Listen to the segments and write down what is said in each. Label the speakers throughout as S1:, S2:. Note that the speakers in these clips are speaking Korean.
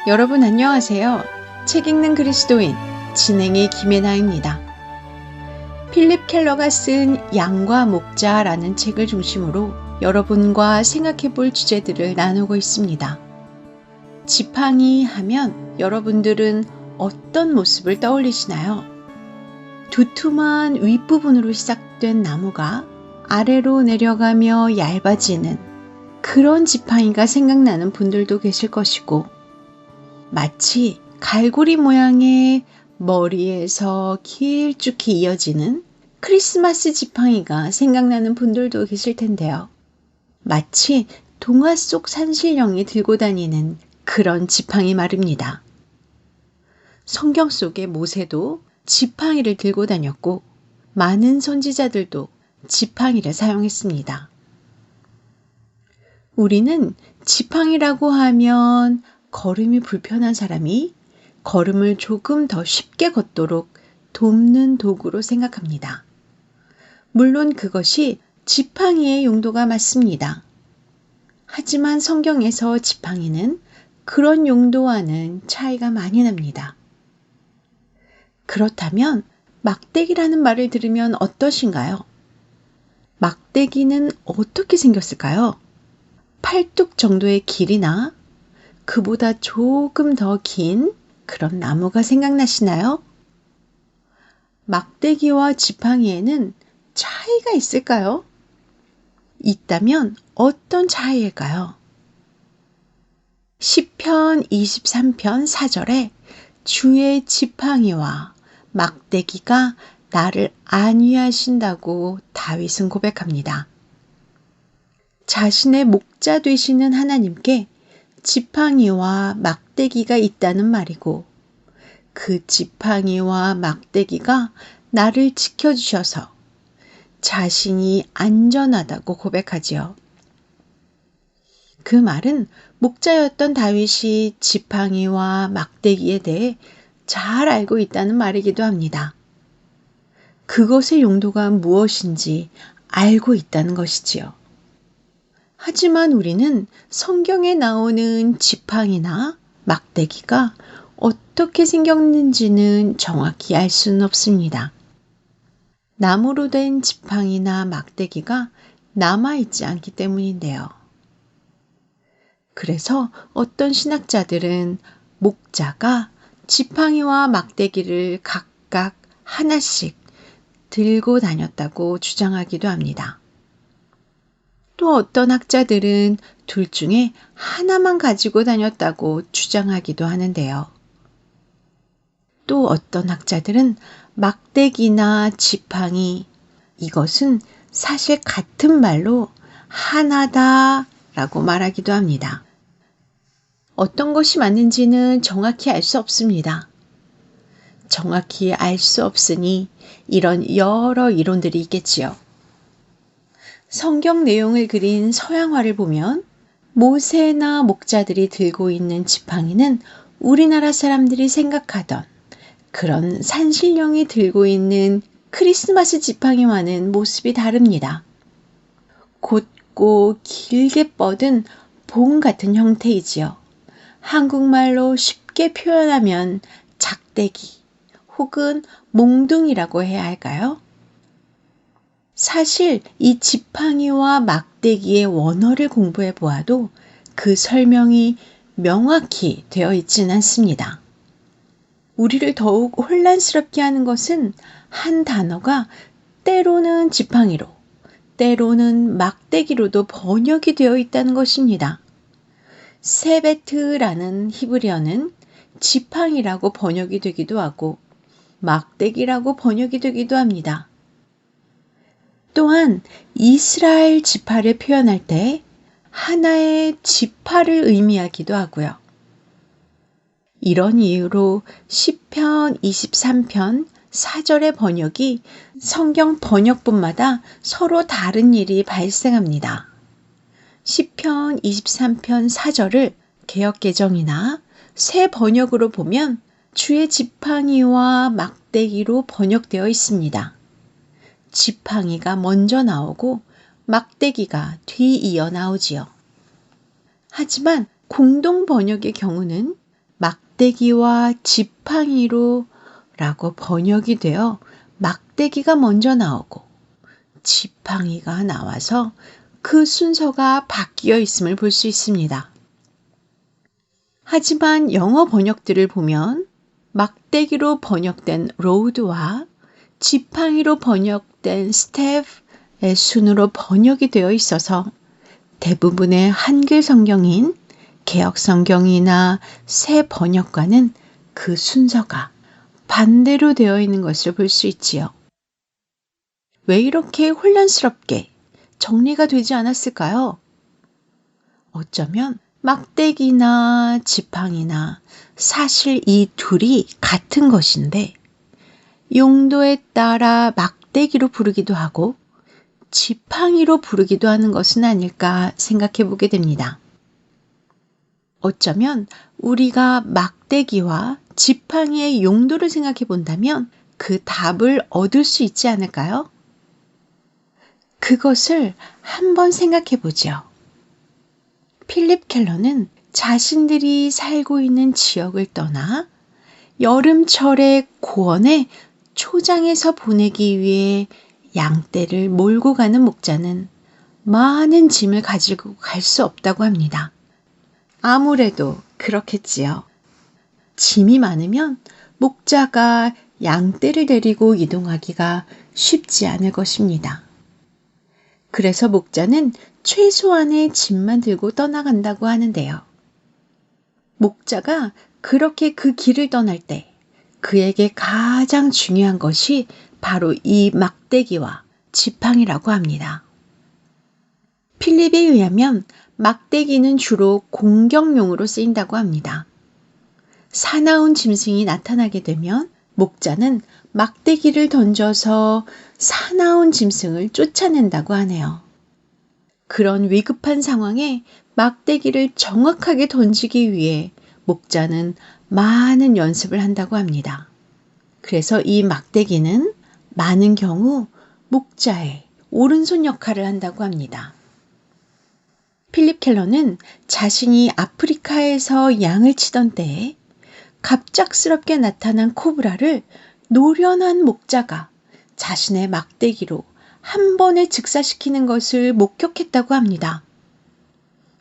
S1: 여러분 안녕하세요. 책 읽는 그리스도인 진행의 김혜나입니다. 필립 켈러가 쓴 양과 목자라는 책을 중심으로 여러분과 생각해 볼 주제들을 나누고 있습니다. 지팡이 하면 여러분들은 어떤 모습을 떠올리시나요? 두툼한 윗부분으로 시작된 나무가 아래로 내려가며 얇아지는 그런 지팡이가 생각나는 분들도 계실 것이고, 마치 갈고리 모양의 머리에서 길쭉히 이어지는 크리스마스 지팡이가 생각나는 분들도 계실 텐데요. 마치 동화 속 산신령이 들고 다니는 그런 지팡이 말입니다. 성경 속의 모세도 지팡이를 들고 다녔고, 많은 선지자들도 지팡이를 사용했습니다. 우리는 지팡이라고 하면 걸음이 불편한 사람이 걸음을 조금 더 쉽게 걷도록 돕는 도구로 생각합니다. 물론 그것이 지팡이의 용도가 맞습니다. 하지만 성경에서 지팡이는 그런 용도와는 차이가 많이 납니다. 그렇다면 막대기라는 말을 들으면 어떠신가요? 막대기는 어떻게 생겼을까요? 팔뚝 정도의 길이나 그보다 조금 더 긴 그런 나무가 생각나시나요? 막대기와 지팡이에는 차이가 있을까요? 있다면 어떤 차이일까요? 시편 23편 4절에 주의 지팡이와 막대기가 나를 안위하신다고 다윗은 고백합니다. 자신의 목자 되시는 하나님께 지팡이와 막대기가 있다는 말이고, 그 지팡이와 막대기가 나를 지켜주셔서 자신이 안전하다고 고백하지요. 그 말은 목자였던 다윗이 지팡이와 막대기에 대해 잘 알고 있다는 말이기도 합니다. 그것의 용도가 무엇인지 알고 있다는 것이지요. 하지만 우리는 성경에 나오는 지팡이나 막대기가 어떻게 생겼는지는 정확히 알 수는 없습니다. 나무로 된 지팡이나 막대기가 남아있지 않기 때문인데요. 그래서 어떤 신학자들은 목자가 지팡이와 막대기를 각각 하나씩 들고 다녔다고 주장하기도 합니다. 또 어떤 학자들은 둘 중에 하나만 가지고 다녔다고 주장하기도 하는데요. 또 어떤 학자들은 막대기나 지팡이, 이것은 사실 같은 말로 하나다라고 말하기도 합니다. 어떤 것이 맞는지는 정확히 알 수 없습니다. 정확히 알 수 없으니 이런 여러 이론들이 있겠지요. 성경 내용을 그린 서양화를 보면 모세나 목자들이 들고 있는 지팡이는 우리나라 사람들이 생각하던 그런 산신령이 들고 있는 크리스마스 지팡이와는 모습이 다릅니다. 곧고 길게 뻗은 봉 같은 형태이지요. 한국말로 쉽게 표현하면 작대기 혹은 몽둥이라고 해야 할까요? 사실 이 지팡이와 막대기의 원어를 공부해 보아도 그 설명이 명확히 되어 있지는 않습니다. 우리를 더욱 혼란스럽게 하는 것은 한 단어가 때로는 지팡이로, 때로는 막대기로도 번역이 되어 있다는 것입니다. 세베트라는 히브리어는 지팡이라고 번역이 되기도 하고 막대기라고 번역이 되기도 합니다. 또한 이스라엘 지파를 표현할 때 하나의 지파를 의미하기도 하고요. 이런 이유로 시편 23편 4절의 번역이 성경 번역본마다 서로 다른 일이 발생합니다. 시편 23편 4절을 개역개정이나 새 번역으로 보면 주의 지팡이와 막대기로 번역되어 있습니다. 지팡이가 먼저 나오고 막대기가 뒤이어 나오지요. 하지만 공동 번역의 경우는 막대기와 지팡이로 라고 번역이 되어 막대기가 먼저 나오고 지팡이가 나와서 그 순서가 바뀌어 있음을 볼 수 있습니다. 하지만 영어 번역들을 보면 막대기로 번역된 로드와 지팡이로 번역된 스텝의 순으로 번역이 되어 있어서 대부분의 한글 성경인 개역 성경이나 새 번역과는 그 순서가 반대로 되어 있는 것을 볼 수 있지요. 왜 이렇게 혼란스럽게 정리가 되지 않았을까요? 어쩌면 막대기나 지팡이나 사실 이 둘이 같은 것인데 용도에 따라 막대기로 부르기도 하고 지팡이로 부르기도 하는 것은 아닐까 생각해 보게 됩니다. 어쩌면 우리가 막대기와 지팡이의 용도를 생각해 본다면 그 답을 얻을 수 있지 않을까요? 그것을 한번 생각해 보죠. 필립 켈러는 자신들이 살고 있는 지역을 떠나 여름철의 고원에 초장에서 보내기 위해 양떼를 몰고 가는 목자는 많은 짐을 가지고 갈 수 없다고 합니다. 아무래도 그렇겠지요. 짐이 많으면 목자가 양떼를 데리고 이동하기가 쉽지 않을 것입니다. 그래서 목자는 최소한의 짐만 들고 떠나간다고 하는데요. 목자가 그렇게 그 길을 떠날 때 그에게 가장 중요한 것이 바로 이 막대기와 지팡이라고 합니다. 필립에 의하면 막대기는 주로 공격용으로 쓰인다고 합니다. 사나운 짐승이 나타나게 되면 목자는 막대기를 던져서 사나운 짐승을 쫓아낸다고 하네요. 그런 위급한 상황에 막대기를 정확하게 던지기 위해 목자는 많은 연습을 한다고 합니다. 그래서 이 막대기는 많은 경우 목자의 오른손 역할을 한다고 합니다. 필립 켈러는 자신이 아프리카에서 양을 치던 때에 갑작스럽게 나타난 코브라를 노련한 목자가 자신의 막대기로 한 번에 즉사시키는 것을 목격했다고 합니다.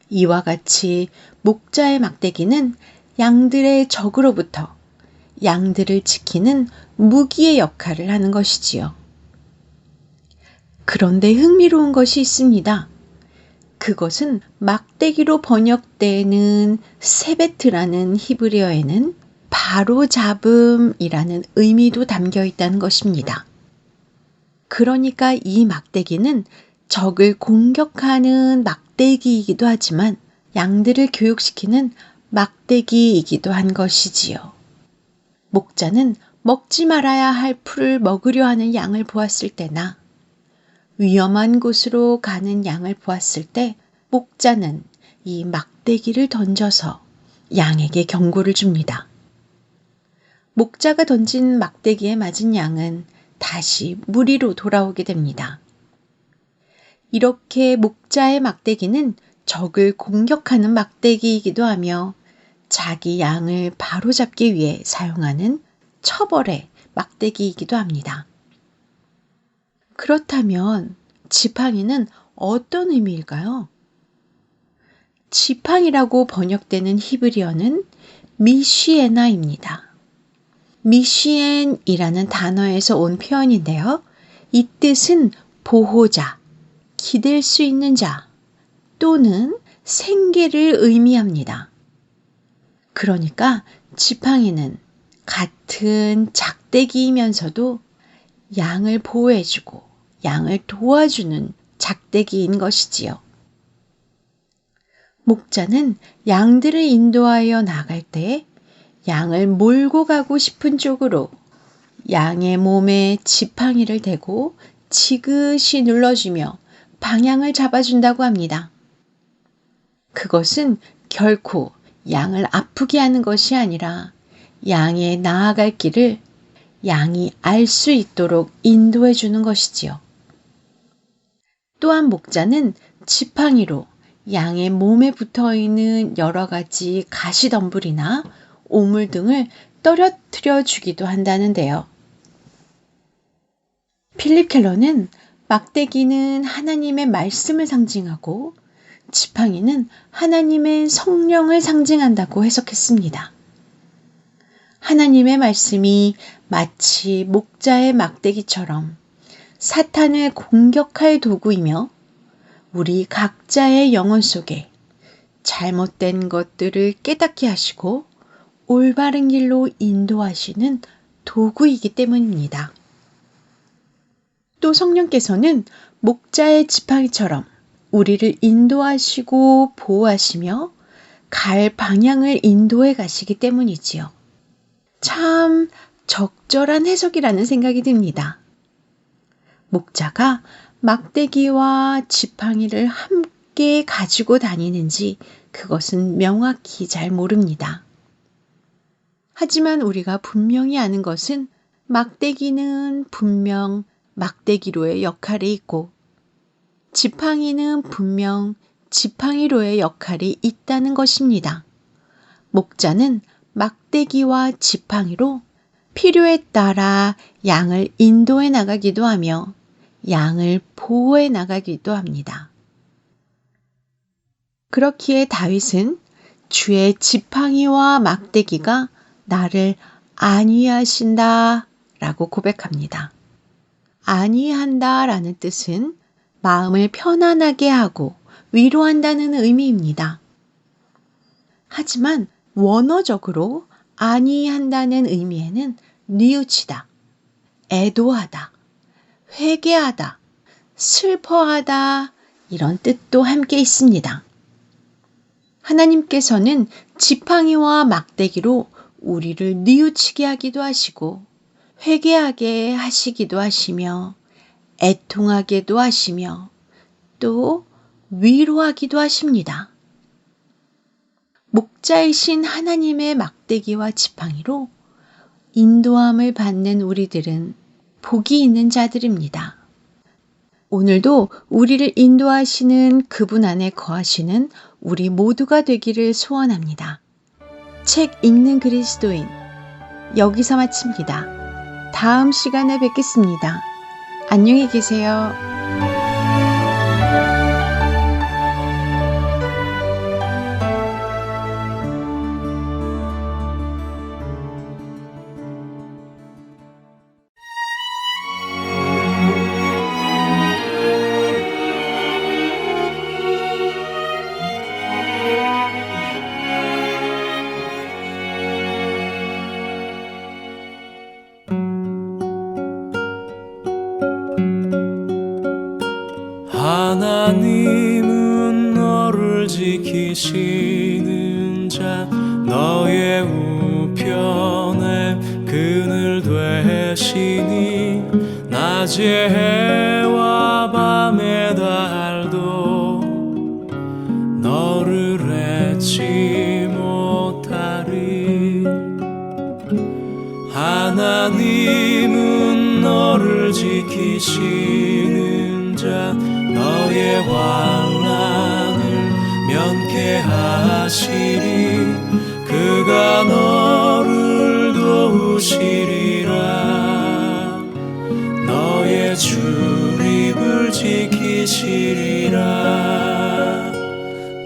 S1: 이와 같이 목자의 막대기는 양들의 적으로부터 양들을 지키는 무기의 역할을 하는 것이지요. 그런데 흥미로운 것이 있습니다. 그것은 막대기로 번역되는 세베트라는 히브리어에는 바로잡음이라는 의미도 담겨 있다는 것입니다. 그러니까 이 막대기는 적을 공격하는 막대기이기도 하지만 양들을 교육시키는 막대기이기도 한 것이지요. 목자는 먹지 말아야 할 풀을 먹으려 하는 양을 보았을 때나 위험한 곳으로 가는 양을 보았을 때 목자는 이 막대기를 던져서 양에게 경고를 줍니다. 목자가 던진 막대기에 맞은 양은 다시 무리로 돌아오게 됩니다. 이렇게 목자의 막대기는 적을 공격하는 막대기이기도 하며 자기 양을 바로잡기 위해 사용하는 처벌의 막대기이기도 합니다. 그렇다면 지팡이는 어떤 의미일까요? 지팡이라고 번역되는 히브리어는 미시에나입니다. 미시엔이라는 단어에서 온 표현인데요. 이 뜻은 보호자, 기댈 수 있는 자 또는 생계를 의미합니다. 그러니까 지팡이는 같은 작대기이면서도 양을 보호해주고 양을 도와주는 작대기인 것이지요. 목자는 양들을 인도하여 나갈 때 양을 몰고 가고 싶은 쪽으로 양의 몸에 지팡이를 대고 지그시 눌러주며 방향을 잡아준다고 합니다. 그것은 결코 양을 아프게 하는 것이 아니라 양의 나아갈 길을 양이 알 수 있도록 인도해 주는 것이지요. 또한 목자는 지팡이로 양의 몸에 붙어 있는 여러 가지 가시덤불이나 오물 등을 떨어뜨려 주기도 한다는데요. 필립 켈러는 막대기는 하나님의 말씀을 상징하고 지팡이는 하나님의 성령을 상징한다고 해석했습니다. 하나님의 말씀이 마치 목자의 막대기처럼 사탄을 공격할 도구이며 우리 각자의 영혼 속에 잘못된 것들을 깨닫게 하시고 올바른 길로 인도하시는 도구이기 때문입니다. 또 성령께서는 목자의 지팡이처럼 우리를 인도하시고 보호하시며 갈 방향을 인도해 가시기 때문이지요. 참 적절한 해석이라는 생각이 듭니다. 목자가 막대기와 지팡이를 함께 가지고 다니는지 그것은 명확히 잘 모릅니다. 하지만 우리가 분명히 아는 것은 막대기는 분명 막대기로의 역할이 있고 지팡이는 분명 지팡이로의 역할이 있다는 것입니다. 목자는 막대기와 지팡이로 필요에 따라 양을 인도해 나가기도 하며 양을 보호해 나가기도 합니다. 그렇기에 다윗은 주의 지팡이와 막대기가 나를 안위하신다 라고 고백합니다. 안위한다 라는 뜻은 마음을 편안하게 하고 위로한다는 의미입니다. 하지만 원어적으로 안위한다는 의미에는 뉘우치다, 애도하다, 회개하다, 슬퍼하다 이런 뜻도 함께 있습니다. 하나님께서는 지팡이와 막대기로 우리를 뉘우치게 하기도 하시고 회개하게 하시기도 하시며 애통하게도 하시며 또 위로하기도 하십니다. 목자이신 하나님의 막대기와 지팡이로 인도함을 받는 우리들은 복이 있는 자들입니다. 오늘도 우리를 인도하시는 그분 안에 거하시는 우리 모두가 되기를 소원합니다. 책 읽는 그리스도인 여기서 마칩니다. 다음 시간에 뵙겠습니다. 안녕히 계세요.
S2: 하나님은 너를 지키시는 자 너의 우편에 그늘 되시니 낮의 해와 밤의 달도 너를 잊지 못하리. 하나님은 너를 지키시는 자 너의 환난을 면케하시리. 그가 너를 도우시리라. 너의 출입을 지키시리라.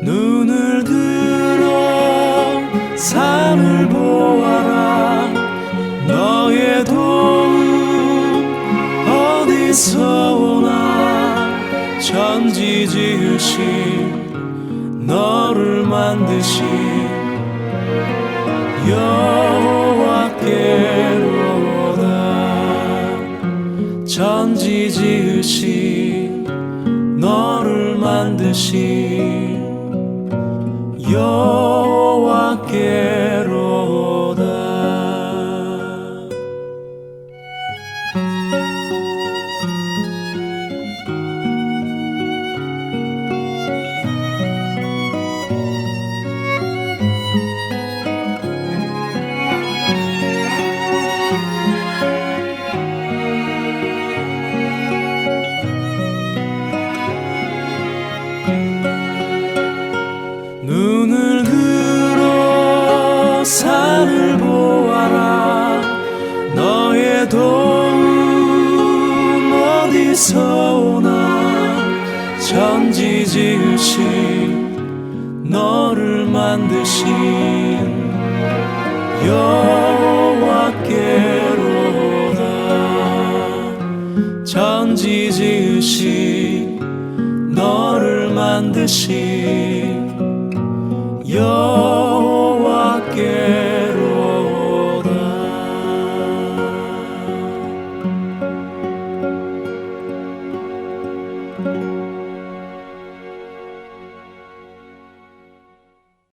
S2: 눈을 들어 산을 보아라. 너의 도움 어디서 오나. 천지 지으신 너를 만드신 여호와께로다. 천지 지으신 너를 만드신 여호와께로다. 눈을 들어 산을 보아라 너의 도움 어디서 오나 천지 지으신 너를 만드신 여호와께로다 천지 지으신 너를 만드신 여호와께로다